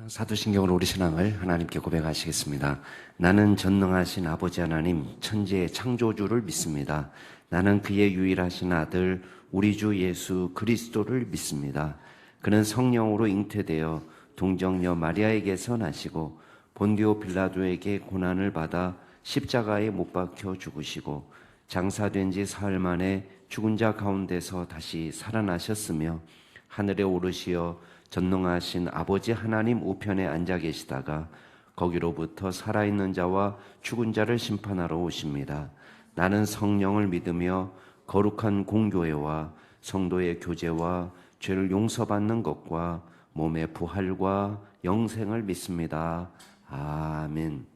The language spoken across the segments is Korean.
사도신경으로 우리 신앙을 하나님께 고백하시겠습니다. 나는 전능하신 아버지 하나님, 천지의 창조주를 믿습니다. 나는 그의 유일하신 아들, 우리 주 예수 그리스도를 믿습니다. 그는 성령으로 잉태되어 동정녀 마리아에게서 나시고 본디오 빌라도에게 고난을 받아 십자가에 못 박혀 죽으시고 장사된 지 사흘 만에 죽은 자 가운데서 다시 살아나셨으며 하늘에 오르시어 전능하신 아버지 하나님 우편에 앉아 계시다가 거기로부터 살아있는 자와 죽은 자를 심판하러 오십니다. 나는 성령을 믿으며 거룩한 공교회와 성도의 교제와 죄를 용서받는 것과 몸의 부활과 영생을 믿습니다. 아멘.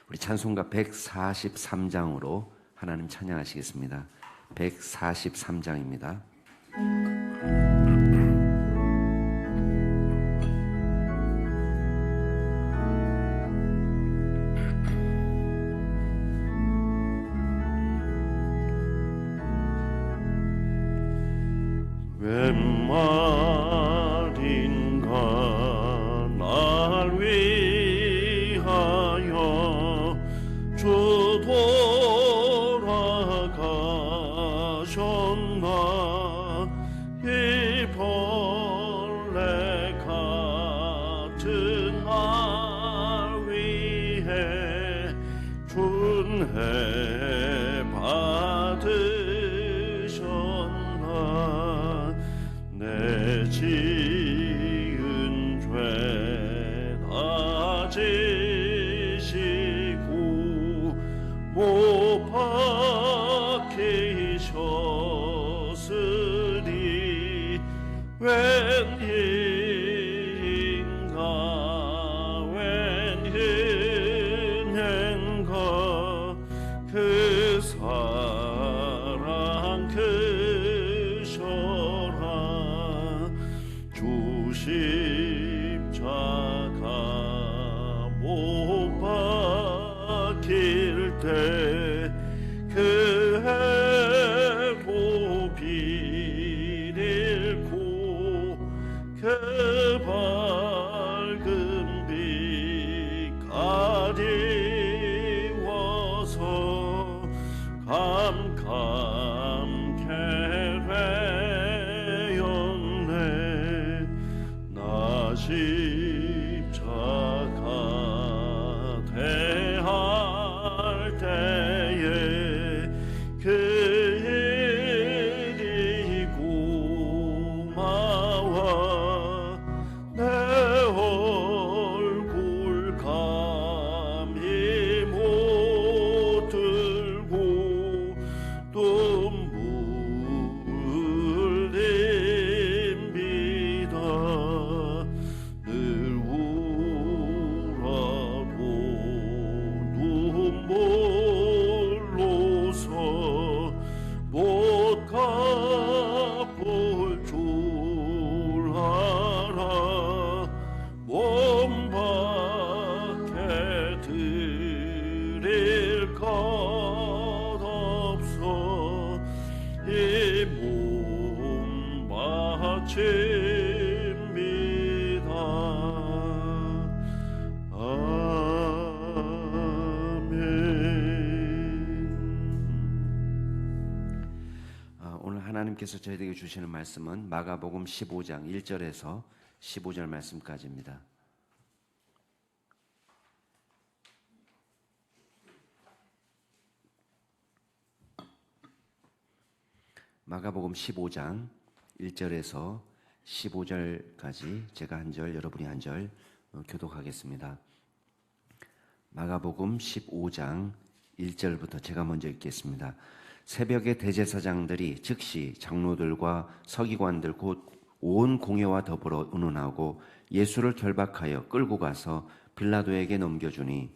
우리 찬송가 143장으로 하나님 찬양하시겠습니다. 143장입니다. 웬 말인가 날 위하여 주 돌아가셨나 이 벌레 같은 날 위해 준해 받으셨나 내 지은 죄 다 지시고 못 박히셨으니 웬일인가 웬은행가 그 사랑 크셔라 주 십자가 못 박힐 때 그 해고 비닐고 그 밝은 빛 가리워서 캄캄케 되었네 나 십자가 대할 때에 그 일이 고마워 내 얼굴 감히 못 들고 눈물 흘립니다 늘 울어도 눈물로서 못 갚을 줄 알아 몸 밖에 드릴 것 없어 이 몸 바칩니다. 오늘 하나님께서 저희에게 주시는 말씀은 마가복음 15장 1절에서 15절 말씀까지입니다. 마가복음 15장 1절에서 15절까지 제가 한 절, 여러분이 한 절 교독하겠습니다. 마가복음 15장 1절부터 제가 먼저 읽겠습니다. 새벽에 대제사장들이 즉시 장로들과 서기관들 곧 온 공회와 더불어 의논하고 예수를 결박하여 끌고 가서 빌라도에게 넘겨주니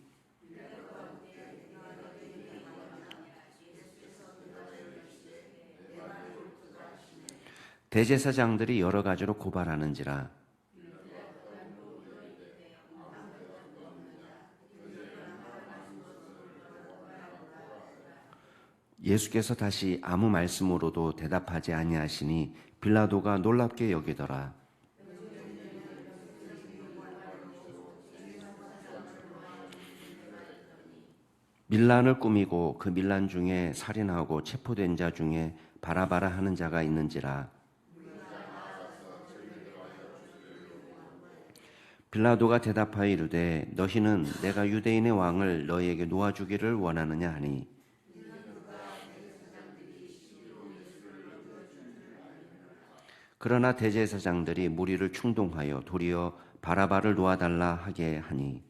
대제사장들이 여러 가지로 고발하는지라 예수께서 다시 아무 말씀으로도 대답하지 아니하시니 빌라도가 놀랍게 여기더라. 밀란을 꾸미고 그 밀란 중에 살인하고 체포된 자 중에 바라바라 하는 자가 있는지라. 빌라도가 대답하여 이르되 너희는 내가 유대인의 왕을 너희에게 놓아주기를 원하느냐 하니, 그러나 대제사장들이 무리를 충동하여 도리어 바라바를 놓아달라 하게 하니,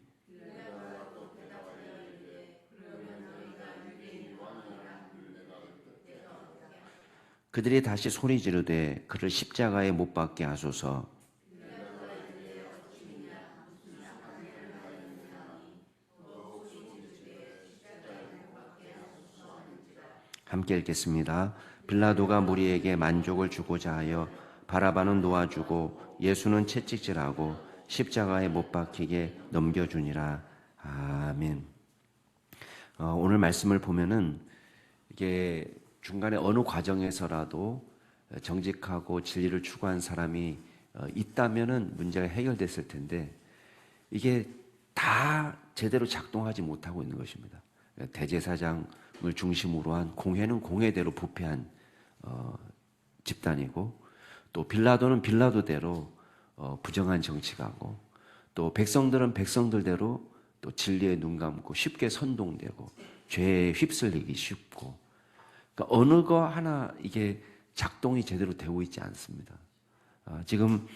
그들이 다시 소리 지르되 그를 십자가에 못 박게 하소서. 함께 읽겠습니다. 빌라도가 무리에게 만족을 주고자 하여 바라바는 놓아주고 예수는 채찍질하고 십자가에 못 박히게 넘겨주니라. 아멘. 오늘 말씀을 보면은 이게 중간에 어느 과정에서라도 정직하고 진리를 추구한 사람이 있다면은 문제가 해결됐을 텐데, 이게 다 제대로 작동하지 못하고 있는 것입니다. 대제사장을 중심으로 한 공회는 공회대로 부패한 집단이고, 또 빌라도는 빌라도대로 부정한 정치가고, 또 백성들은 백성들대로 또 진리에 눈 감고 쉽게 선동되고 죄에 휩쓸리기 쉽고, 그러니까 어느 거 하나 이게 작동이 제대로 되고 있지 않습니다. 지금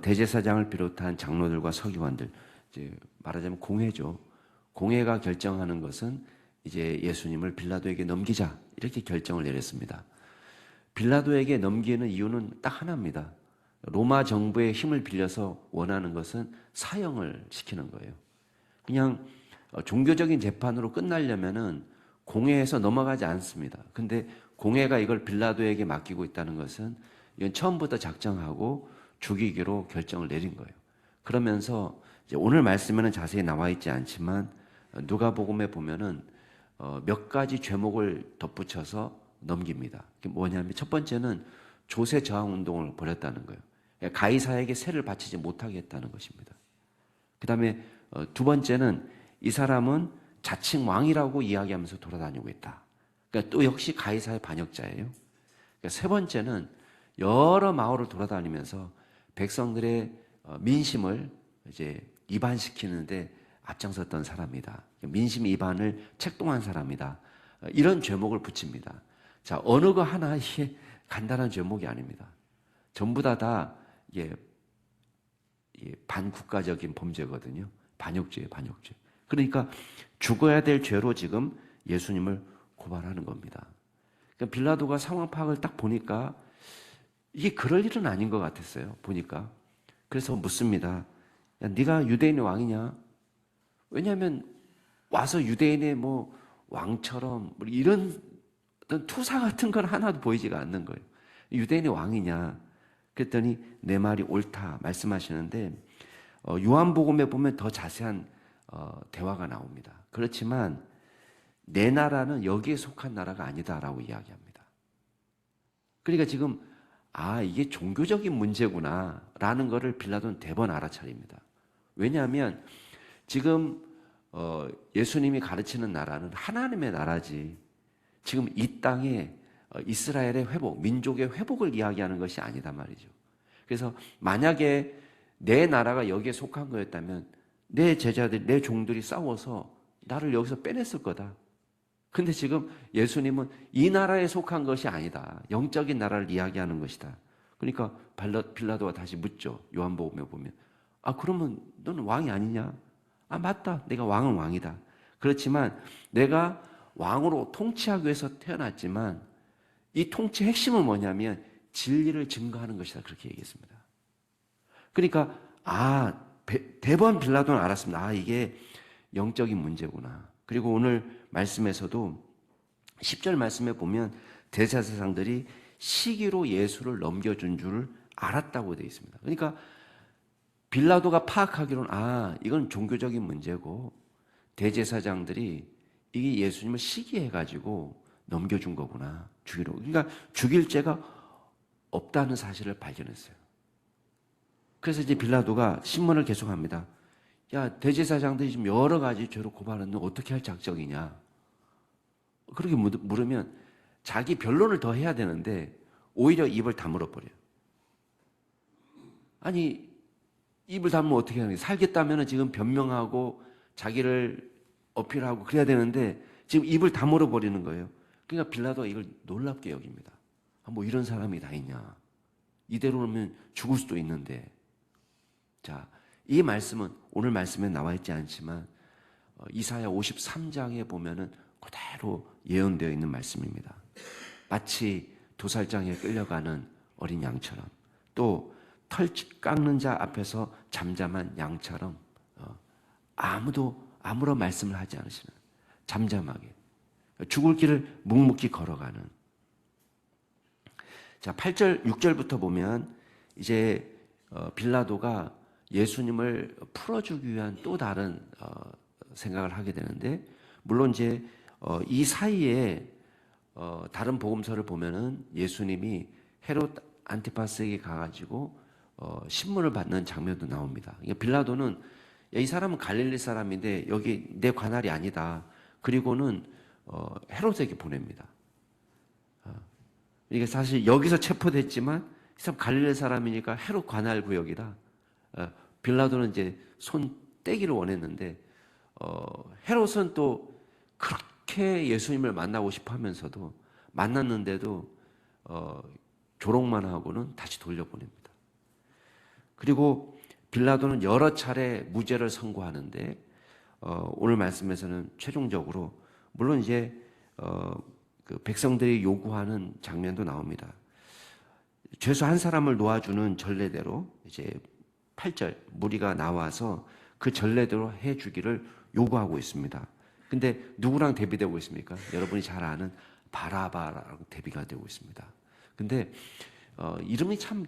대제사장을 비롯한 장로들과 서기관들, 이제 말하자면 공회죠. 공회가 결정하는 것은 이제 예수님을 빌라도에게 넘기자, 이렇게 결정을 내렸습니다. 빌라도에게 넘기는 이유는 딱 하나입니다. 로마 정부의 힘을 빌려서 원하는 것은 사형을 시키는 거예요. 그냥 종교적인 재판으로 끝나려면은 공회에서 넘어가지 않습니다. 근데 공회가 이걸 빌라도에게 맡기고 있다는 것은 이건 처음부터 작정하고 죽이기로 결정을 내린 거예요. 그러면서 이제 오늘 말씀에는 자세히 나와 있지 않지만 누가복음에 보면은 몇 가지 죄목을 덧붙여서 넘깁니다. 그게 뭐냐면, 첫 번째는 조세 저항 운동을 벌였다는 거예요. 가이사에게 세를 바치지 못하게 했다는 것입니다. 그 다음에 두 번째는 이 사람은 자칭 왕이라고 이야기하면서 돌아다니고 있다. 그러니까 또 역시 가이사의 반역자예요. 그러니까 세 번째는 여러 마을을 돌아다니면서 백성들의 민심을 이제 이반시키는데 앞장섰던 사람이다. 민심 이반을 책동한 사람이다. 이런 죄목을 붙입니다. 자, 어느 거 하나 이게 간단한 죄목이 아닙니다. 전부 다 이게 반국가적인 범죄거든요. 반역죄예요, 반역죄. 그러니까 죽어야 될 죄로 지금 예수님을 고발하는 겁니다. 그러니까 빌라도가 상황 파악을 딱 보니까 이게 그럴 일은 아닌 것 같았어요. 보니까. 그래서 묻습니다. 야, 네가 유대인의 왕이냐? 왜냐하면 와서 유대인의 뭐 왕처럼 뭐 이런 어떤 투사 같은 건 하나도 보이지가 않는 거예요. 유대인의 왕이냐? 그랬더니 내 말이 옳다 말씀하시는데, 요한복음에 보면 더 자세한 대화가 나옵니다. 그렇지만 내 나라는 여기에 속한 나라가 아니다라고 이야기합니다. 그러니까 지금 이게 종교적인 문제구나라는 것을 빌라도는 대번 알아차립니다. 왜냐하면 지금 예수님이 가르치는 나라는 하나님의 나라지, 지금 이 땅에 이스라엘의 회복, 민족의 회복을 이야기하는 것이 아니다 말이죠. 그래서 만약에 내 나라가 여기에 속한 거였다면 내 제자들, 내 종들이 싸워서 나를 여기서 빼냈을 거다. 근데 지금 예수님은 이 나라에 속한 것이 아니다. 영적인 나라를 이야기하는 것이다. 그러니까 빌라도가 다시 묻죠. 요한복음에 보면. 그러면 너는 왕이 아니냐? 맞다. 내가 왕은 왕이다. 그렇지만 내가 왕으로 통치하기 위해서 태어났지만 이 통치의 핵심은 뭐냐면 진리를 증거하는 것이다. 그렇게 얘기했습니다. 그러니까 대번 빌라도는 알았습니다. 이게 영적인 문제구나. 그리고 오늘 말씀에서도 10절 말씀에 보면 대제사장들이 시기로 예수를 넘겨준 줄을 알았다고 되어 있습니다. 그러니까 빌라도가 파악하기로는 이건 종교적인 문제고 대제사장들이 이게 예수님을 시기해가지고 넘겨준 거구나. 죽이러. 그러니까 죽일 죄가 없다는 사실을 발견했어요. 그래서 이제 빌라도가 신문을 계속합니다. 야, 대제사장들이 지금 여러 가지 죄로 고발하는데 어떻게 할 작정이냐? 그렇게 물으면 자기 변론을 더 해야 되는데 오히려 입을 다물어 버려요. 아니, 입을 다물면 어떻게 하는 거예요? 살겠다면 지금 변명하고 자기를 어필하고 그래야 되는데 지금 입을 다물어 버리는 거예요. 그러니까 빌라도가 이걸 놀랍게 여깁니다. 뭐 이런 사람이 다 있냐? 이대로면 죽을 수도 있는데. 자, 이 말씀은 오늘 말씀에 나와 있지 않지만 이사야 53장에 보면은 그대로 예언되어 있는 말씀입니다. 마치 도살장에 끌려가는 어린 양처럼, 또 털 깎는 자 앞에서 잠잠한 양처럼 아무런 말씀을 하지 않으시는, 잠잠하게 죽을 길을 묵묵히 걸어가는. 자, 8절 6절부터 보면 이제 빌라도가 예수님을 풀어주기 위한 또 다른 생각을 하게 되는데, 물론 이제 이 사이에 다른 복음서를 보면은 예수님이 헤롯 안티파스에게 가가지고 신문을 받는 장면도 나옵니다. 그러니까 빌라도는 이 사람은 갈릴리 사람인데 여기 내 관할이 아니다. 그리고는 헤롯에게 보냅니다. 이게 사실 여기서 체포됐지만 이 사람 갈릴리 사람이니까 헤롯 관할 구역이다. 빌라도는 이제 손 떼기를 원했는데 헤롯은 또 그렇게 예수님을 만나고 싶어 하면서도 만났는데도 조롱만 하고는 다시 돌려보냅니다. 그리고 빌라도는 여러 차례 무죄를 선고하는데 오늘 말씀에서는 최종적으로 물론 이제 그 백성들이 요구하는 장면도 나옵니다. 죄수 한 사람을 놓아주는 전례대로 이제 8절 무리가 나와서 그 전례대로 해주기를 요구하고 있습니다. 근데 누구랑 대비되고 있습니까? 여러분이 잘 아는 바라바랑 대비가 되고 있습니다. 근데 이름이 참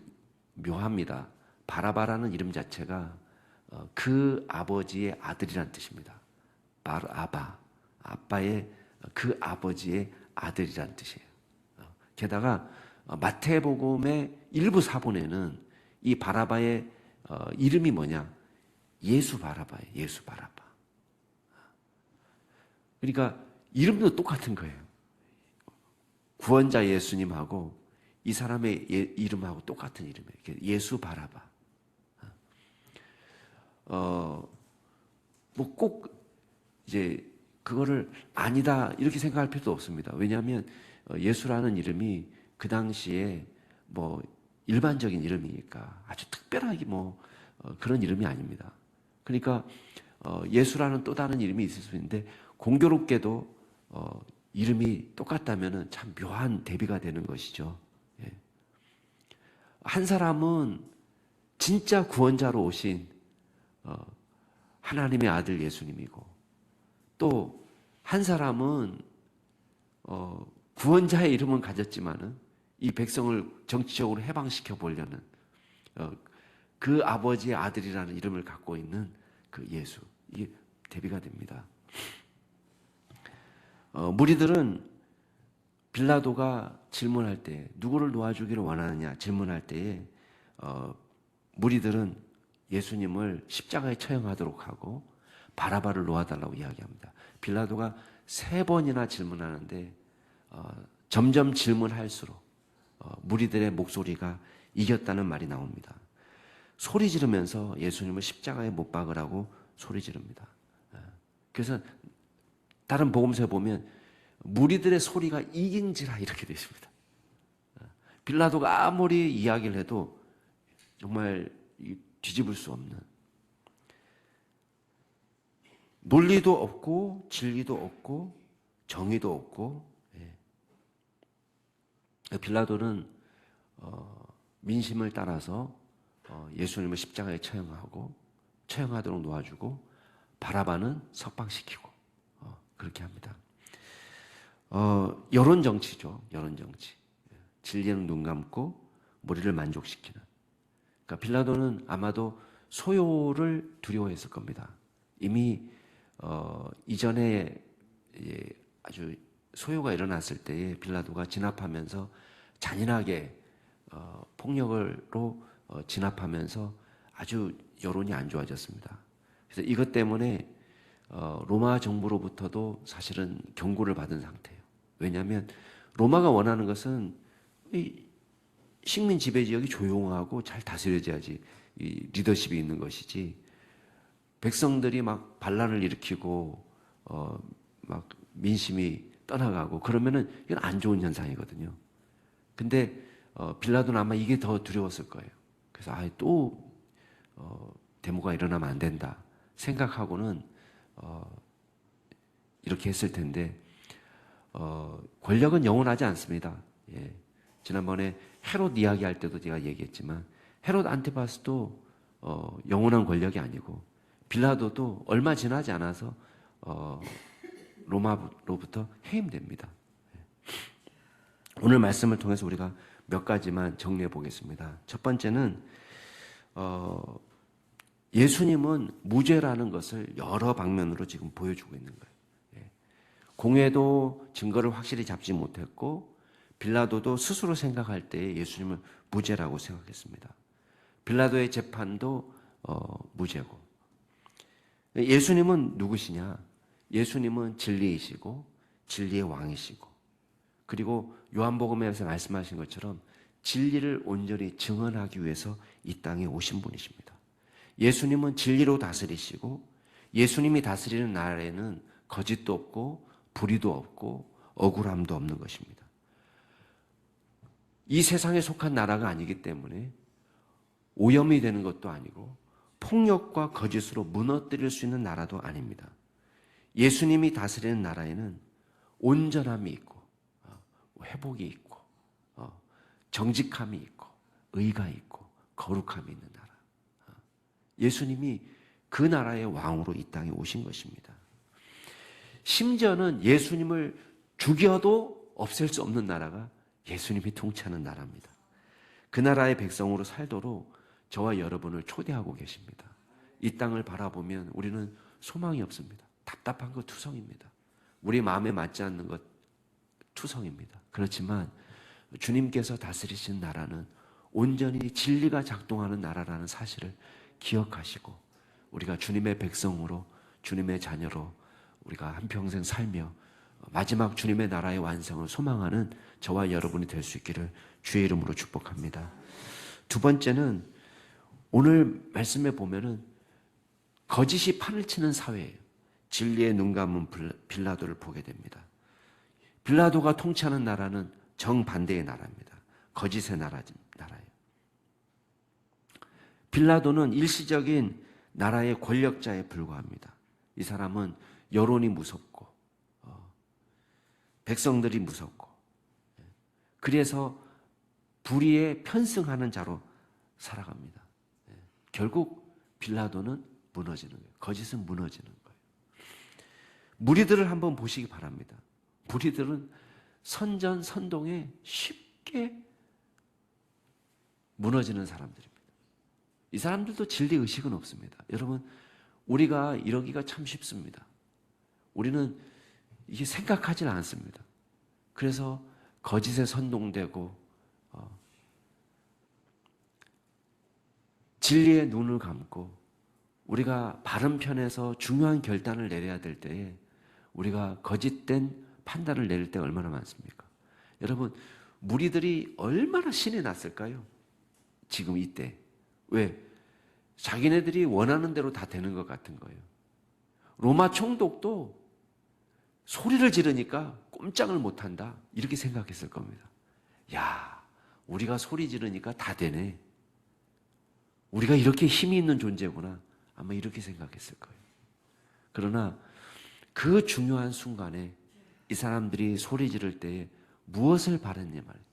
묘합니다. 바라바라는 이름 자체가 그 아버지의 아들이란 뜻입니다. 바라바, 아빠의 그 아버지의 아들이란 뜻이에요. 게다가 마태복음의 일부 사본에는 이 바라바의 이름이 뭐냐? 예수 바라바예요. 예수 바라바. 그러니까 이름도 똑같은 거예요. 구원자 예수님하고 이 사람의 이름하고 똑같은 이름이에요. 예수 바라바. 뭐 꼭 이제 그거를 아니다 이렇게 생각할 필요도 없습니다. 왜냐하면 예수라는 이름이 그 당시에 뭐 일반적인 이름이니까 아주 특별하게 뭐 그런 이름이 아닙니다. 그러니까 예수라는 또 다른 이름이 있을 수 있는데 공교롭게도 이름이 똑같다면은 참 묘한 대비가 되는 것이죠. 예. 한 사람은 진짜 구원자로 오신 하나님의 아들 예수님이고, 또 한 사람은 구원자의 이름은 가졌지만은 이 백성을 정치적으로 해방시켜 보려는 그 아버지의 아들이라는 이름을 갖고 있는 그 예수, 이게 대비가 됩니다. 무리들은 빌라도가 질문할 때 누구를 놓아주기를 원하느냐 질문할 때에 무리들은 예수님을 십자가에 처형하도록 하고 바라바를 놓아달라고 이야기합니다. 빌라도가 3번이나 질문하는데 점점 질문할수록 무리들의 목소리가 이겼다는 말이 나옵니다. 소리 지르면서 예수님을 십자가에 못 박으라고 소리 지릅니다. 그래서 다른 복음서에 보면 무리들의 소리가 이긴지라 이렇게 되어 있습니다. 빌라도가 아무리 이야기를 해도 정말 뒤집을 수 없는, 논리도 없고 진리도 없고 정의도 없고, 빌라도는 민심을 따라서 예수님을 십자가에 처형하도록 놓아주고 바라바는 석방시키고 그렇게 합니다. 여론 정치죠. 여론 정치. 진리는 눈 감고 머리를 만족시키는. 그러니까 빌라도는 아마도 소요를 두려워했을 겁니다. 이미 이전에 아주 소요가 일어났을 때에 빌라도가 진압하면서 잔인하게 폭력으로 진압하면서 아주 여론이 안 좋아졌습니다. 그래서 이것 때문에 로마 정부로부터도 사실은 경고를 받은 상태예요. 왜냐하면 로마가 원하는 것은 이 식민 지배 지역이 조용하고 잘 다스려져야지 이 리더십이 있는 것이지, 백성들이 막 반란을 일으키고 막 민심이 떠나가고 그러면은 이건 안 좋은 현상이거든요. 근데 빌라도는 아마 이게 더 두려웠을 거예요. 그래서 또 데모가 일어나면 안 된다 생각하고는 이렇게 했을 텐데, 권력은 영원하지 않습니다. 예. 지난번에 헤롯 이야기할 때도 제가 얘기했지만 헤롯 안티파스도 영원한 권력이 아니고, 빌라도도 얼마 지나지 않아서 로마로부터 해임됩니다. 오늘 말씀을 통해서 우리가 몇 가지만 정리해 보겠습니다. 첫 번째는 예수님은 무죄라는 것을 여러 방면으로 지금 보여주고 있는 거예요. 공회도 증거를 확실히 잡지 못했고, 빌라도도 스스로 생각할 때 예수님을 무죄라고 생각했습니다. 빌라도의 재판도 무죄고. 예수님은 누구시냐? 예수님은 진리이시고 진리의 왕이시고, 그리고 요한복음에서 말씀하신 것처럼 진리를 온전히 증언하기 위해서 이 땅에 오신 분이십니다. 예수님은 진리로 다스리시고, 예수님이 다스리는 나라에는 거짓도 없고 불의도 없고 억울함도 없는 것입니다. 이 세상에 속한 나라가 아니기 때문에 오염이 되는 것도 아니고 폭력과 거짓으로 무너뜨릴 수 있는 나라도 아닙니다. 예수님이 다스리는 나라에는 온전함이 있고 회복이 있고 정직함이 있고 의가 있고 거룩함이 있는 나라. 예수님이 그 나라의 왕으로 이 땅에 오신 것입니다. 심지어는 예수님을 죽여도 없앨 수 없는 나라가 예수님이 통치하는 나라입니다. 그 나라의 백성으로 살도록 저와 여러분을 초대하고 계십니다. 이 땅을 바라보면 우리는 소망이 없습니다. 답답한 것 투성입니다. 우리 마음에 맞지 않는 것 투성입니다. 그렇지만 주님께서 다스리신 나라는 온전히 진리가 작동하는 나라라는 사실을 기억하시고, 우리가 주님의 백성으로, 주님의 자녀로 우리가 한평생 살며 마지막 주님의 나라의 완성을 소망하는 저와 여러분이 될 수 있기를 주의 이름으로 축복합니다. 두 번째는 오늘 말씀에 보면은 거짓이 판을 치는 사회예요. 진리에 눈 감은 빌라도를 보게 됩니다. 빌라도가 통치하는 나라는 정반대의 나라입니다. 거짓의 나라예요. 빌라도는 일시적인 나라의 권력자에 불과합니다. 이 사람은 여론이 무섭고 백성들이 무섭고, 그래서 불의에 편승하는 자로 살아갑니다. 결국 빌라도는 무너지는 거예요. 거짓은 무너지는 거예요. 무리들을 한번 보시기 바랍니다. 무리들은 선전선동에 쉽게 무너지는 사람들입니다. 이 사람들도 진리의식은 없습니다. 여러분, 우리가 이러기가 참 쉽습니다. 우리는 이게 생각하지는 않습니다. 그래서 거짓에 선동되고 진리의 눈을 감고 우리가 바른 편에서 중요한 결단을 내려야 될 때에 우리가 거짓된 판단을 내릴 때가 얼마나 많습니까? 여러분, 무리들이 얼마나 신이 났을까요? 지금 이때. 왜? 자기네들이 원하는 대로 다 되는 것 같은 거예요. 로마 총독도 소리를 지르니까 꼼짝을 못한다, 이렇게 생각했을 겁니다. 야, 우리가 소리 지르니까 다 되네. 우리가 이렇게 힘이 있는 존재구나. 아마 이렇게 생각했을 거예요. 그러나 그 중요한 순간에 이 사람들이 소리 지를 때에 무엇을 바랐냐 말이에요.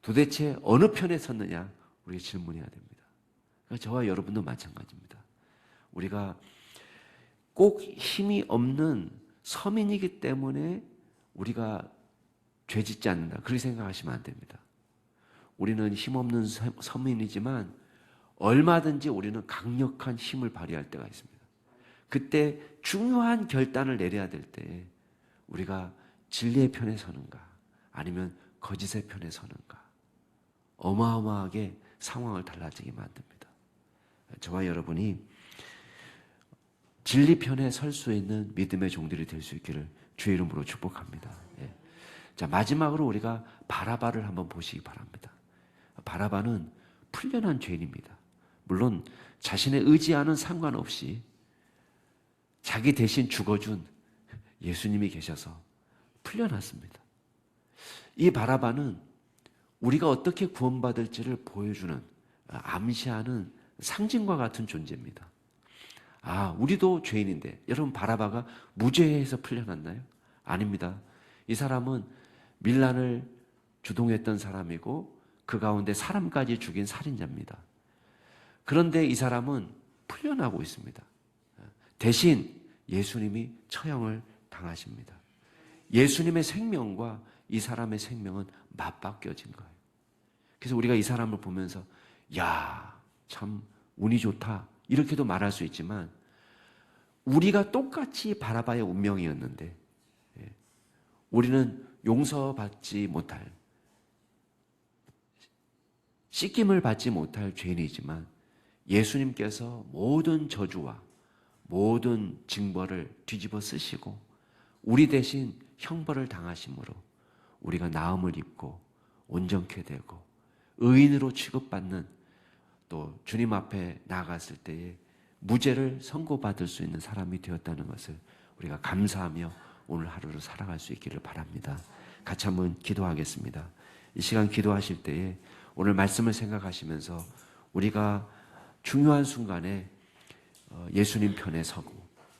도대체 어느 편에 섰느냐, 우리가 질문해야 됩니다. 그러니까 저와 여러분도 마찬가지입니다. 우리가 꼭 힘이 없는 서민이기 때문에 우리가 죄짓지 않는다, 그렇게 생각하시면 안 됩니다. 우리는 힘없는 서민이지만 얼마든지 우리는 강력한 힘을 발휘할 때가 있습니다. 그때 중요한 결단을 내려야 될 때 우리가 진리의 편에 서는가 아니면 거짓의 편에 서는가, 어마어마하게 상황을 달라지게 만듭니다. 저와 여러분이 진리 편에 설 수 있는 믿음의 종들이 될 수 있기를 주의 이름으로 축복합니다. 자, 마지막으로 우리가 바라바를 한번 보시기 바랍니다. 바라바는 풀려난 죄인입니다. 물론 자신의 의지와는 상관없이 자기 대신 죽어준 예수님이 계셔서 풀려났습니다. 이 바라바는 우리가 어떻게 구원받을지를 보여주는, 암시하는 상징과 같은 존재입니다. 우리도 죄인인데, 여러분 바라바가 무죄해서 풀려났나요? 아닙니다. 이 사람은 밀란을 주동했던 사람이고 그 가운데 사람까지 죽인 살인자입니다. 그런데 이 사람은 풀려나고 있습니다. 대신 예수님이 처형을 당하십니다. 예수님의 생명과 이 사람의 생명은 맞바뀌어진 거예요. 그래서 우리가 이 사람을 보면서 참 운이 좋다 이렇게도 말할 수 있지만, 우리가 똑같이 바라바의 운명이었는데 우리는 용서받지 못할, 씻김을 받지 못할 죄인이지만 예수님께서 모든 저주와 모든 징벌을 뒤집어 쓰시고 우리 대신 형벌을 당하심으로 우리가 나음을 입고 온전케 되고 의인으로 취급받는, 또 주님 앞에 나아갔을 때에 무죄를 선고받을 수 있는 사람이 되었다는 것을 우리가 감사하며 오늘 하루를 살아갈 수 있기를 바랍니다. 같이 한번 기도하겠습니다. 이 시간 기도하실 때에 오늘 말씀을 생각하시면서 우리가 중요한 순간에 예수님 편에 서고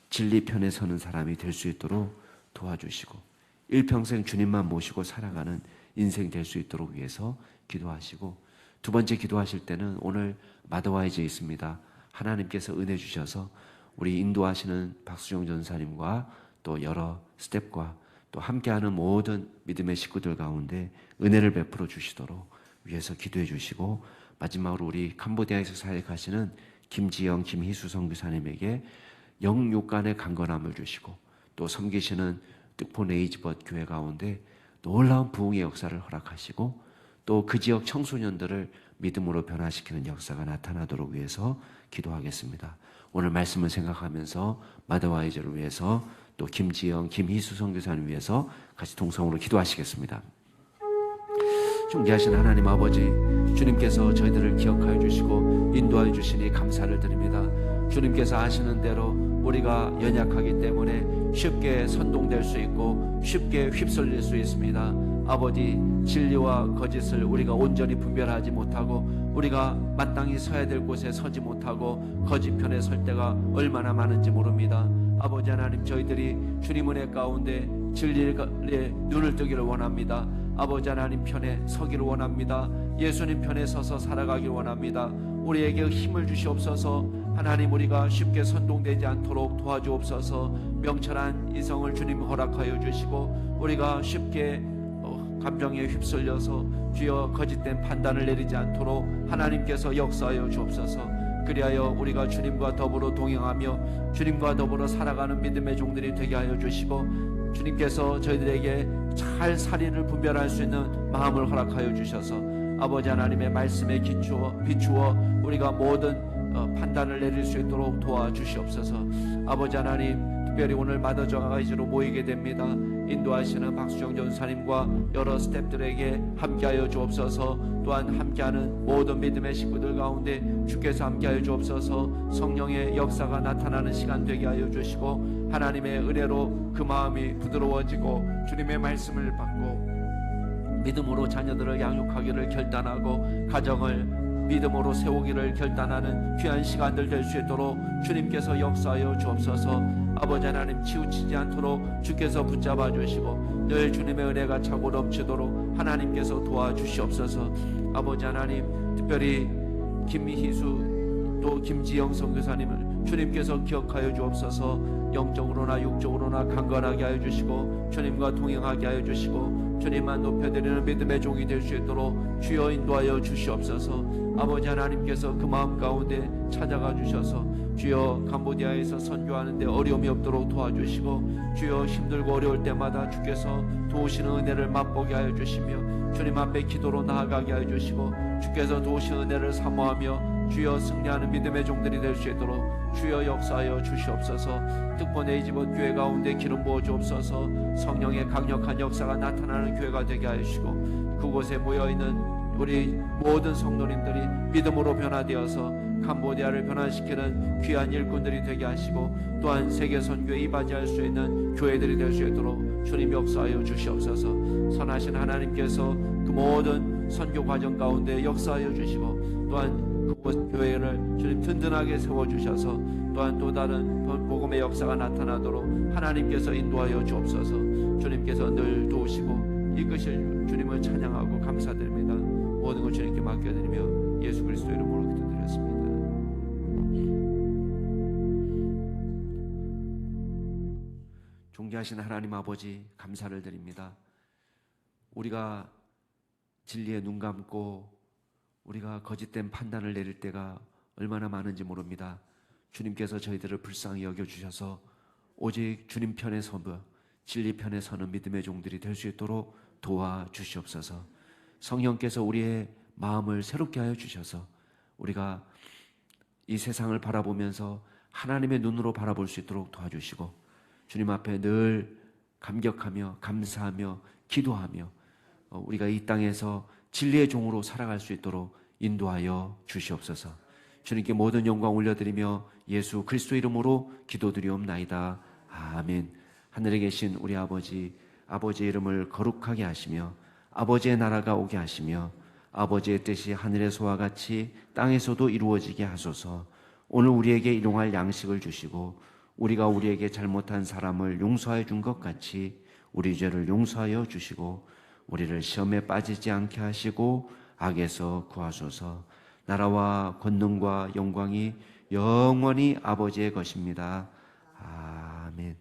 진리 편에 서는 사람이 될 수 있도록 도와주시고 일평생 주님만 모시고 살아가는 인생 될 수 있도록 위해서 기도하시고, 두 번째 기도하실 때는 오늘 마더와이즈에 있습니다. 하나님께서 은혜 주셔서 우리 인도하시는 박수정 전사님과 또 여러 스텝과 또 함께하는 모든 믿음의 식구들 가운데 은혜를 베풀어 주시도록 위해서 기도해 주시고, 마지막으로 우리 캄보디아에서 사역하시는 김지영, 김희수 선교사님에게 영육간의 강건함을 주시고, 또 섬기시는 뜻포 네이지벗 교회 가운데 놀라운 부흥의 역사를 허락하시고, 또 그 지역 청소년들을 믿음으로 변화시키는 역사가 나타나도록 위해서 기도하겠습니다. 오늘 말씀을 생각하면서 마더와이즈를 위해서, 또 김지영, 김희수 선교사님 위해서 같이 동성으로 기도하시겠습니다. 존귀하신 하나님 아버지, 주님께서 저희들을 기억하여 주시고 인도하여 주시니 감사를 드립니다. 주님께서 하시는 대로 우리가 연약하기 때문에 쉽게 선동될 수 있고 쉽게 휩쓸릴 수 있습니다. 아버지, 진리와 거짓을 우리가 온전히 분별하지 못하고 우리가 마땅히 서야 될 곳에 서지 못하고 거짓 편에 설 때가 얼마나 많은지 모릅니다. 아버지 하나님, 저희들이 주님 은혜 가운데 진리의 눈을 뜨기를 원합니다. 아버지 하나님 편에 서기를 원합니다. 예수님 편에 서서 살아가기를 원합니다. 우리에게 힘을 주시옵소서. 하나님, 우리가 쉽게 선동되지 않도록 도와주옵소서. 명철한 이성을 주님 허락하여 주시고 우리가 쉽게 감정에 휩쓸려서 주여 거짓된 판단을 내리지 않도록 하나님께서 역사하여 주옵소서. 그리하여 우리가 주님과 더불어 동행하며 주님과 더불어 살아가는 믿음의 종들이 되게 하여 주시고, 주님께서 저희들에게 잘 살인을 분별할 수 있는 마음을 허락하여 주셔서 아버지 하나님의 말씀에 비추어 우리가 모든 판단을 내릴 수 있도록 도와주시옵소서. 아버지 하나님, 특별히 오늘 마더와이즈로 모이게 됩니다. 인도하시는 박수정 전사님과 여러 스태프들에게 함께하여 주옵소서. 또한 함께하는 모든 믿음의 식구들 가운데 주께서 함께하여 주옵소서. 성령의 역사가 나타나는 시간 되게 하여 주시고 하나님의 은혜로 그 마음이 부드러워지고 주님의 말씀을 받고 믿음으로 자녀들을 양육하기를 결단하고 가정을 믿음으로 세우기를 결단하는 귀한 시간들 될 수 있도록 주님께서 역사하여 주옵소서. 아버지 하나님, 치우치지 않도록 주께서 붙잡아 주시고 늘 주님의 은혜가 차고 넘치도록 하나님께서 도와주시옵소서. 아버지 하나님, 특별히 김희수 또 김지영 선교사님을 주님께서 기억하여 주옵소서. 영적으로나 육적으로나 강건하게 하여 주시고 주님과 동행하게 하여 주시고 주님만 높여드리는 믿음의 종이 될 수 있도록 주여 인도하여 주시옵소서. 아버지 하나님께서 그 마음 가운데 찾아가 주셔서 주여 캄보디아에서 선교하는데 어려움이 없도록 도와주시고 주여 힘들고 어려울 때마다 주께서 도우시는 은혜를 맛보게 하여 주시며 주님 앞에 기도로 나아가게 하여 주시고 주께서 도우시는 은혜를 사모하며 주여 승리하는 믿음의 종들이 될 수 있도록 주여 역사하여 주시옵소서. 특본의 이집원 교회 가운데 기름 부어 주옵소서. 성령의 강력한 역사가 나타나는 교회가 되게 하시고 그곳에 모여있는 우리 모든 성도님들이 믿음으로 변화되어서 캄보디아를 변화시키는 귀한 일꾼들이 되게 하시고 또한 세계 선교에 이바지할 수 있는 교회들이 될 수 있도록 주님 역사하여 주시옵소서. 선하신 하나님께서 그 모든 선교 과정 가운데 역사하여 주시고 또한 그곳 교회를 주님 든든하게 세워주셔서 또한 또 다른 복음의 역사가 나타나도록 하나님께서 인도하여 주옵소서. 주님께서 늘 도우시고 이끄실 주님을 찬양하고 감사드립니다. 모든 것 주님께 맡겨드리며 예수 그리스도 이름으로 기도드렸습니다. 존귀하신 하나님 아버지 감사를 드립니다. 우리가 진리에 눈 감고 우리가 거짓된 판단을 내릴 때가 얼마나 많은지 모릅니다. 주님께서 저희들을 불쌍히 여겨주셔서 오직 주님 편에 서며 진리 편에 서는 믿음의 종들이 될 수 있도록 도와주시옵소서. 성령께서 우리의 마음을 새롭게 하여 주셔서 우리가 이 세상을 바라보면서 하나님의 눈으로 바라볼 수 있도록 도와주시고 주님 앞에 늘 감격하며 감사하며 기도하며 우리가 이 땅에서 진리의 종으로 살아갈 수 있도록 인도하여 주시옵소서. 주님께 모든 영광 올려드리며 예수 그리스도 이름으로 기도드리옵나이다. 아멘. 하늘에 계신 우리 아버지, 아버지의 이름을 거룩하게 하시며 아버지의 나라가 오게 하시며 아버지의 뜻이 하늘에서와 같이 땅에서도 이루어지게 하소서. 오늘 우리에게 일용할 양식을 주시고 우리가 우리에게 잘못한 사람을 용서하여 준 것 같이 우리 죄를 용서하여 주시고 우리를 시험에 빠지지 않게 하시고 악에서 구하소서. 나라와 권능과 영광이 영원히 아버지의 것입니다. 아멘.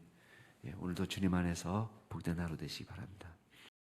오늘도 주님 안에서 복된 하루 되시기 바랍니다.